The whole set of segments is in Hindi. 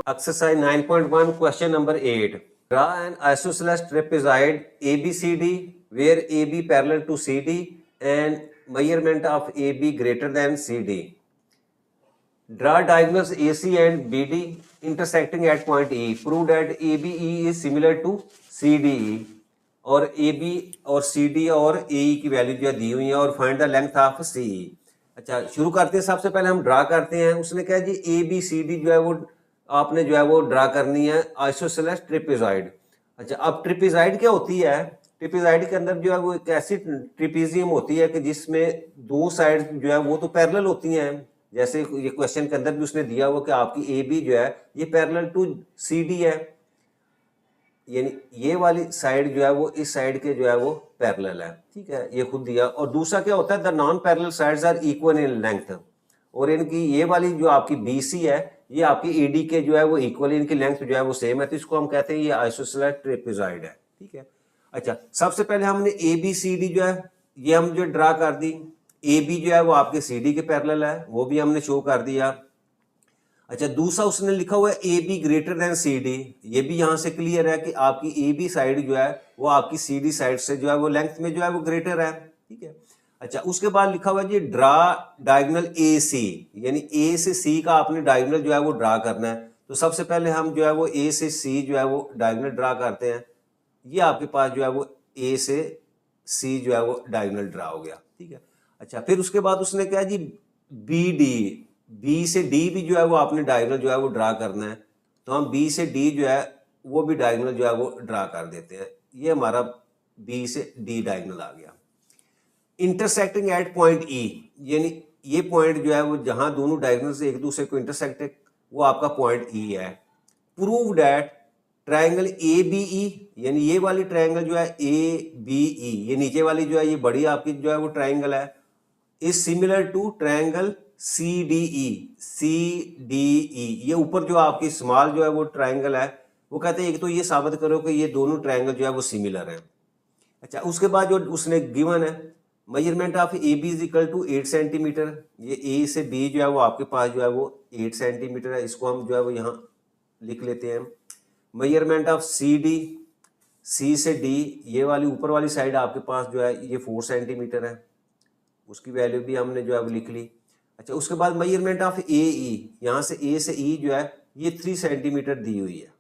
Exercise 9.1, question number 8. Draw an isosceles trapezoid ABCD where AB parallel to CD and measurement of AB greater than CD. Draw diagonals AC and BD intersecting at point E. Prove that ABE is similar to CDE. और AB और CD और AE की वैल्यू जो दी हुई है और find the length of CE. अच्छा, शुरू करते हैं। सबसे पहले हम ड्रा करते हैं। उसने कहा जी ABCD जो है वो आपने जो है वो ड्रा करनी है आइसोसेलेस ट्रिपेजॉइड। अच्छा, अब ट्रिपेजॉइड क्या होती है? ट्रिपेजॉइड के अंदर जो है वो एक ऐसी ट्रिपेजियम होती है कि जिसमें दो साइड जो है वो तो पैरेलल होती हैं। जैसे ये क्वेश्चन के अंदर भी उसने दिया हुआ कि आपकी ए बी जो है ये पैरेलल टू सी डी है, यानी ये वाली साइड जो है वो इस साइड के जो है वो पैरेलल है। ठीक है, ये खुद दिया। और दूसरा क्या होता है, the non parallel sides are equal in length. और इनकी ये वाली जो आपकी बी सी है ये आपकी ई डी के जो है वो इक्वल, इनकी लेंथ जो है वो सेम है, तो इसको हम कहते हैं ये आइसोसेलेस ट्रेपेजॉइड है। ठीक है। अच्छा, सबसे पहले हमने ए बी सी डी जो है ये हम जो ड्रा कर दी। ए बी जो है वो आपके सी डी के पैरेलल है, वो भी हमने शो कर दिया। अच्छा, दूसरा उसने लिखा हुआ है A B greater than C D. ये भी यहाँ से क्लियर है कि आपकी ए बी साइड जो है वो आपकी सी डी साइड से जो है वो लेंथ में जो है वो ग्रेटर है। ठीक है। अच्छा, उसके बाद लिखा हुआ है जी ड्रा डायगोनल ए सी, यानी ए से सी का आपने डायगोनल जो है वो ड्रा करना है। तो सबसे पहले हम जो है वो ए से सी जो है वो डायगोनल ड्रा करते हैं। ये आपके पास जो है वो ए से सी जो है वो डायगोनल ड्रा हो गया। ठीक है। अच्छा, फिर उसके बाद उसने कहा जी बी डी, बी से डी भी जो है वो आपने डायगोनल जो है वो ड्रा करना है। तो हम बी से डी जो है वो भी डायगोनल जो है वो ड्रा कर देते हैं। ये हमारा बी से डी डायगोनल आ गया। इंटरसेक्टिंग एट पॉइंट ई, यानी ये पॉइंट जो है वो जहां दोनों डायगोनल से एक दूसरे को इंटरसेक्ट है वो आपका पॉइंट ई है। Prove that triangle A B E, यानी ये वाली ट्रायंगल जो है ए बी ई, ये नीचे वाली जो है ये बड़ी आपकी जो है वो ट्रायंगल है, is similar to triangle C D E. C D E, ये ऊपर जो आपकी स्मॉल जो है वो ट्रायंगल है, वो कहते हैं एक तो ये साबित करो कि ये दोनों ट्रायंगल जो है वो सिमिलर है। अच्छा, उसके बाद जो उसने गिवन है measurement of A B is equal to 8 centimetre. ये ए से बी जो है वो आपके पास जो है वो 8 सेंटीमीटर है, इसको हम जो है वो यहाँ लिख लेते हैं। मेजरमेंट ऑफ सी डी, सी से डी ये वाली ऊपर वाली साइड आपके पास जो है ये 4 सेंटीमीटर है, उसकी वैल्यू भी हमने जो है वो लिख ली। अच्छा, उसके बाद मेजरमेंट ऑफ ए ई, यहाँ से ए से ई जो है ये 3 सेंटीमीटर दी हुई है।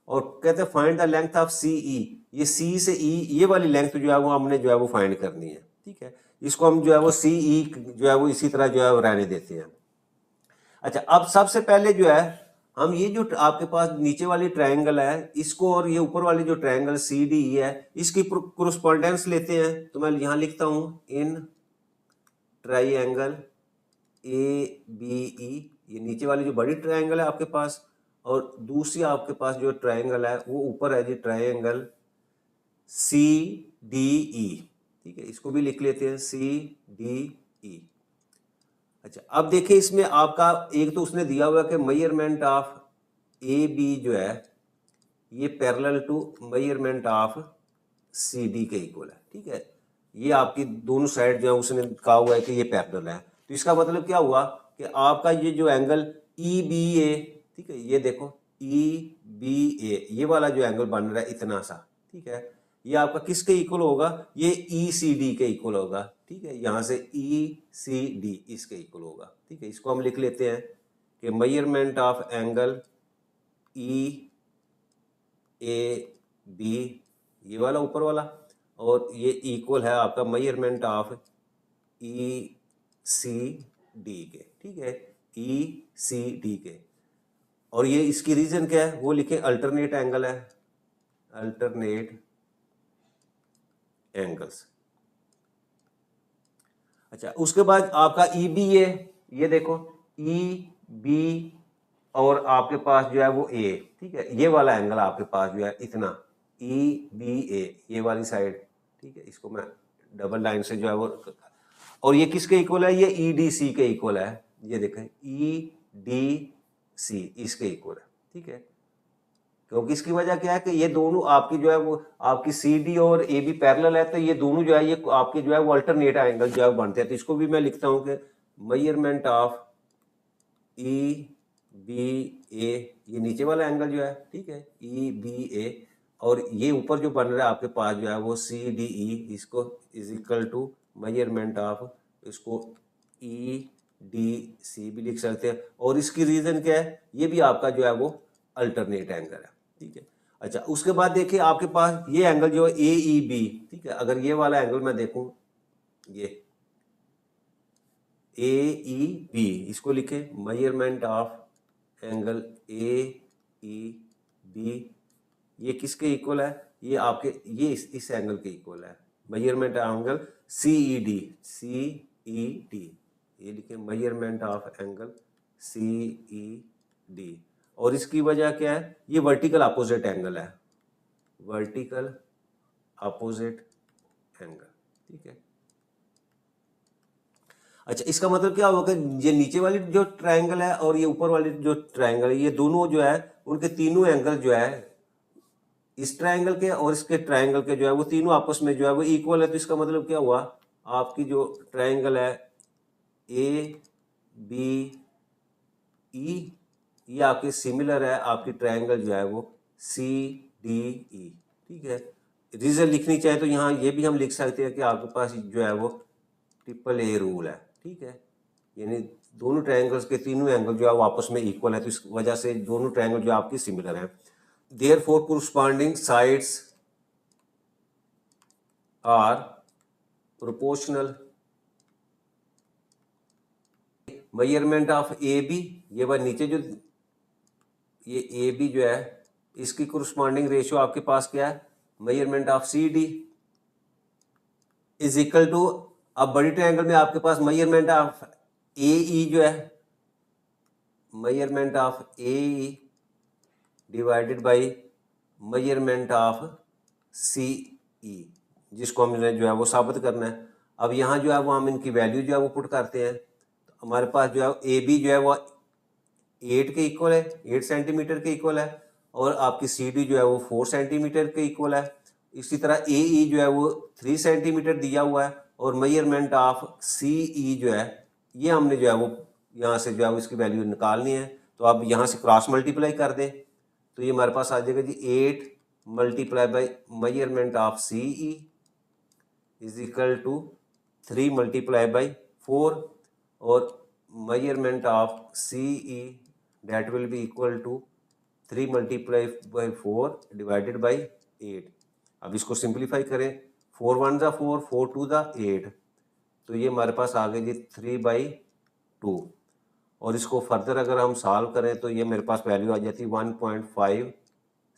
और कहते हैं find the length of C ई, ये सी से ई ये वाली लेंथ जो है वो हमने जो है वो फाइंड करनी है। ठीक है, इसको हम जो है वो सी ई जो है वो इसी तरह जो है वो रहने देते हैं। अच्छा, अब सबसे पहले जो है हम ये जो आपके पास नीचे वाली ट्रायंगल है इसको और ये ऊपर वाली जो ट्रायंगल सी डी ई है इसकी कोरस्पॉन्डेंस लेते हैं। तो मैं यहाँ लिखता हूँ इन ट्रायंगल ए बी ई, ये नीचे वाली जो बड़ी ट्रायंगल है आपके पास, और दूसरी आपके पास जो ट्रायंगल है वो ऊपर है जी ट्रायंगल सी डी ई। ठीक है, इसको भी लिख लेते हैं सी डी ई। अच्छा, अब देखिए इसमें आपका एक तो उसने दिया हुआ है कि मेजरमेंट ऑफ ए बी जो है ये parallel to measurement of C D के इक्वल है। ठीक है, ये आपकी दोनों साइड जो है उसने कहा हुआ है कि ये पैरेलल है। तो इसका मतलब क्या हुआ कि आपका ये जो एंगल ई बी ए, ठीक है, ये देखो ई बी ए ये वाला जो एंगल बन रहा है इतना सा, ठीक है, ये आपका किसके इक्वल होगा, ये ई सी डी के इक्वल होगा। ठीक है, यहाँ से ई सी डी इसके इक्वल होगा। ठीक है, इसको हम लिख लेते हैं कि measurement of angle E A B ये वाला ऊपर वाला, और ये इक्वल है आपका measurement of E C D के। ठीक है, ई सी डी के, और ये इसकी रीजन क्या है वो लिखे, अल्टरनेट एंगल है, अल्टरनेट एंगल्स। अच्छा, उसके बाद आपका ई बी ए, ये देखो ई बी और आपके पास जो है वो ए, ठीक है, ये वाला एंगल आपके पास जो है इतना ई बी ए ये वाली साइड। ठीक है, इसको मैं डबल लाइन से जो है वो, और ये किसके इक्वल है, ये ई डी सी के इक्वल है। ये देखें ई डी सी इसके इक्वल है। ठीक है, क्योंकि इसकी वजह क्या है कि ये दोनों आपकी जो है वो आपकी सी डी और ए बी पैरेलल है, तो ये दोनों जो है ये आपके जो है वो अल्टरनेट एंगल जो है बनते हैं। तो इसको भी मैं लिखता हूँ कि मेजरमेंट ऑफ ई बी ए, ये नीचे वाला एंगल जो है, ठीक है, ई बी ए, और ये ऊपर जो बन रहा है आपके पास जो है वो सी डी ई, इसको is equal to measurement of, इसको ई डी सी भी लिख सकते हैं। और इसकी रीजन क्या है, ये भी आपका जो है वो अल्टरनेट एंगल है, ठीक है। अच्छा, उसके बाद देखिए आपके पास ये एंगल जो है ए ई बी, ठीक है, अगर ये वाला एंगल मैं देखूं, ये ए ई बी, इसको लिखे measurement of angle A E B, ये किसके इक्वल है, ये आपके ये इस एंगल के इक्वल है, measurement angle C E D, ये लिखे measurement of angle C E D. और इसकी वजह क्या है, ये वर्टिकल अपोजिट एंगल है, वर्टिकल अपोजिट एंगल, ठीक है। अच्छा, इसका मतलब क्या होगा, ये नीचे वाली जो ट्रायंगल है और ये ऊपर वाली जो ट्रायंगल है, ये दोनों जो है उनके तीनों एंगल जो है इस ट्रायंगल के और इसके ट्रायंगल के जो है वो तीनों आपस में जो है वो इक्वल है। तो इसका मतलब क्या हुआ, आपकी जो ट्रायंगल है ए बी ई, ये आपके सिमिलर है आपकी ट्रायंगल जो है वो सी डी ई, ठीक है। रीजन लिखनी चाहे तो यहाँ ये भी हम लिख सकते हैं कि आपके पास जो है वो ट्रिपल ए रूल है, ठीक है, यानी दोनों ट्रायंगल्स के तीनों एंगल जो है वो आपस में इक्वल है, तो इस वजह से दोनों ट्रायंगल जो आपकी सिमिलर हैं। Therefore corresponding sides are proportional. Measurement of A B, ये वह नीचे जो ये ए बी जो है इसकी कोरस्पॉन्डिंग रेशियो आपके पास क्या है, measurement of C D is equal to, अब बड़ी ट्रायंगल में आपके पास मेजरमेंट ऑफ ए ई जो है, measurement of A E divided by measurement of C E, जिसको हमने जो है वो साबित करना है। अब यहाँ जो है वो हम इनकी वैल्यू जो है वो पुट करते हैं, तो हमारे पास जो है ए बी जो है वो 8 के इक्वल है, 8 सेंटीमीटर के इक्वल है, और आपकी सी डी जो है वो 4 सेंटीमीटर के इक्वल है। इसी तरह ए ई जो है वो 3 सेंटीमीटर दिया हुआ है, और मेजरमेंट ऑफ सी ई जो है ये हमने जो है वो यहाँ से जो है वो इसकी वैल्यू निकालनी है। तो आप यहाँ से क्रॉस मल्टीप्लाई कर दें तो ये हमारे पास आ जाएगा जी 8 multiply by measurement of C E is equal to 3 multiply by 4, और measurement of CE that will be equal to 3 multiplied by 4 divided by 8। अब इसको सिंप्लीफाई करें, 4 1 जा 4, 4 2 जा 8, तो ये हमारे पास आ गई जी 3/2। और इसको फर्दर अगर हम सॉल्व करें तो ये मेरे पास वैल्यू आ जाती है 1.5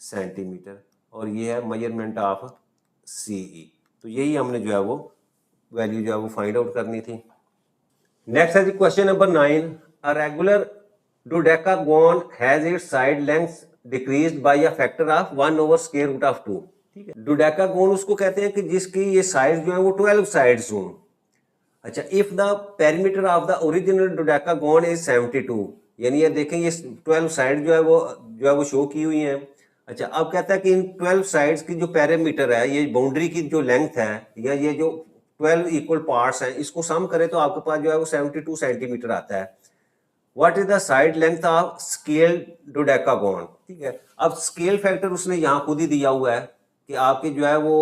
सेंटीमीटर, और ये है मेजरमेंट ऑफ CE। तो यही हमने जो है वो वैल्यू जो है वो फाइंड आउट करनी थी। Next is question number 9. A regular dodecagon has its side lengths decreased by a factor of 1 over square root of 2। ठीक है, डोडेकागोन उसको कहते हैं कि जिसकी ये साइड जो है वो 12 साइड्स हों। अच्छा, if the perimeter of the original dodecagon is 72, यानी ये देखें ये 12 साइड जो है वो शो की हुई है। अच्छा, अब कहता है कि इन 12 साइड्स की जो पेरीमीटर है, ये बाउंड्री की जो लेंथ है, या ये जो 12 इक्वल पार्ट्स हैं, इसको सम करें तो आपके पास जो है वो 72 सेंटीमीटर आता है। What is the side length of scale dodecagon. ठीक है, अब स्केल फैक्टर उसने यहाँ खुद ही दिया हुआ है कि आपके जो है वो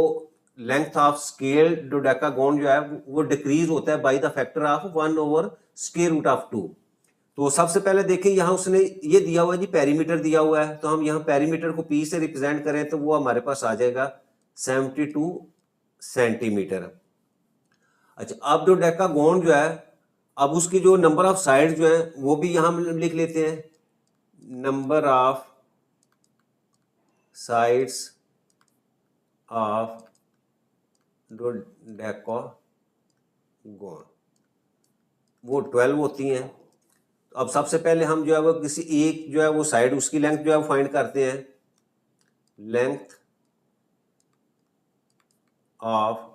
लेंथ ऑफ स्केल डोडेकागोन जो है वो डिक्रीज होता है by the factor of 1 over square root of 2। तो सबसे पहले देखें यहाँ उसने ये दिया हुआ है जी, पेरीमीटर दिया हुआ है, तो हम यहाँ पेरीमीटर को P से रिप्रेजेंट करें तो वो हमारे पास आ जाएगा 72 सेंटीमीटर। अच्छा, अब डोडेकागोन जो है, अब उसकी जो नंबर ऑफ साइड जो है वो भी यहाँ लिख लेते हैं, नंबर ऑफ साइड्स ऑफ डोडेकागोन वो 12 होती हैं। तो अब सबसे पहले हम जो है वो किसी एक जो है वो साइड उसकी लेंथ जो है वो फाइंड करते हैं, लेंथ ऑफ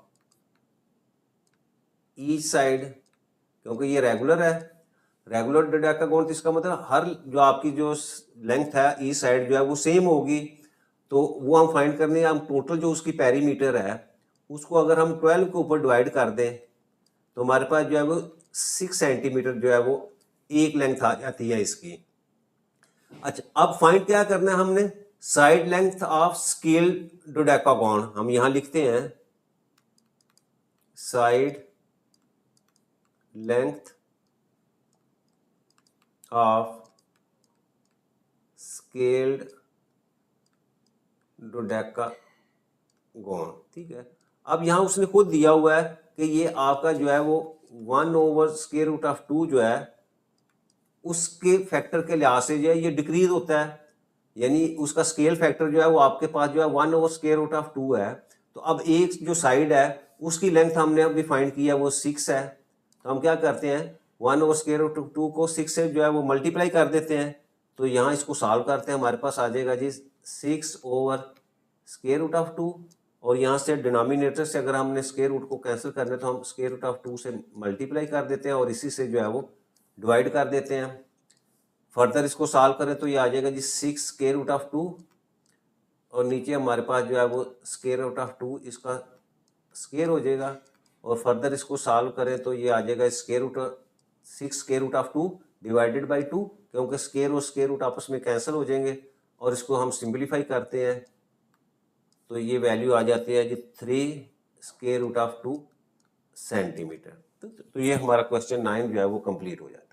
ईच साइड, क्योंकि ये रेगुलर है, रेगुलर डोडेकागोन, तो इसका मतलब हर जो आपकी जो लेंथ है ईच साइड जो है वो सेम होगी। तो वो हम फाइंड करने हम टोटल जो उसकी पेरीमीटर है उसको अगर हम 12 के ऊपर डिवाइड कर दें तो हमारे पास जो है वो 6 सेंटीमीटर जो है वो एक लेंथ आ जाती है इसकी। अच्छा, अब फाइंड क्या करना है हमने, साइड लेंथ ऑफ स्केल डोडेकागोन हम यहां लिखते हैं साइड लेंथ ऑफ स्केल्ड डोडेकागोन, ठीक है। अब यहां उसने खुद दिया हुआ है कि ये आपका जो है वो 1/√2 जो है उसके फैक्टर के लिहाज से जो है ये डिक्रीज होता है, यानी उसका स्केल फैक्टर जो है वो आपके पास जो है 1/√2 है। तो अब एक जो साइड है उसकी लेंथ हमने अभी फाइंड किया वो 6 है, तो हम क्या करते हैं 1/√2 को 6 से जो है वो मल्टीप्लाई कर देते हैं। तो यहाँ इसको सॉल्व करते हैं, हमारे पास आ जाएगा जी 6/√2 और यहाँ से डिनोमिनेटर से अगर हमने स्क्वायर रूट को कैंसिल करना है तो हम √2 से मल्टीप्लाई कर देते हैं और इसी से जो है वो डिवाइड कर देते हैं। फर्दर इसको सॉल्व करें तो ये आ जाएगा जी 6√2 और नीचे हमारे पास जो है वो √2 इसका स्क्वायर हो जाएगा और फर्दर इसको सॉल्व करें तो ये आ जाएगा √6 डिवाइडेड बाई 2, क्योंकि स्क्वायर और स्क्वायर रूट आपस में कैंसिल हो जाएंगे और इसको हम सिंप्लीफाई करते हैं तो ये वैल्यू आ जाती है जी 3 √2 सेंटीमीटर। तो ये हमारा क्वेश्चन 9 जो है वो कंप्लीट हो जाता है।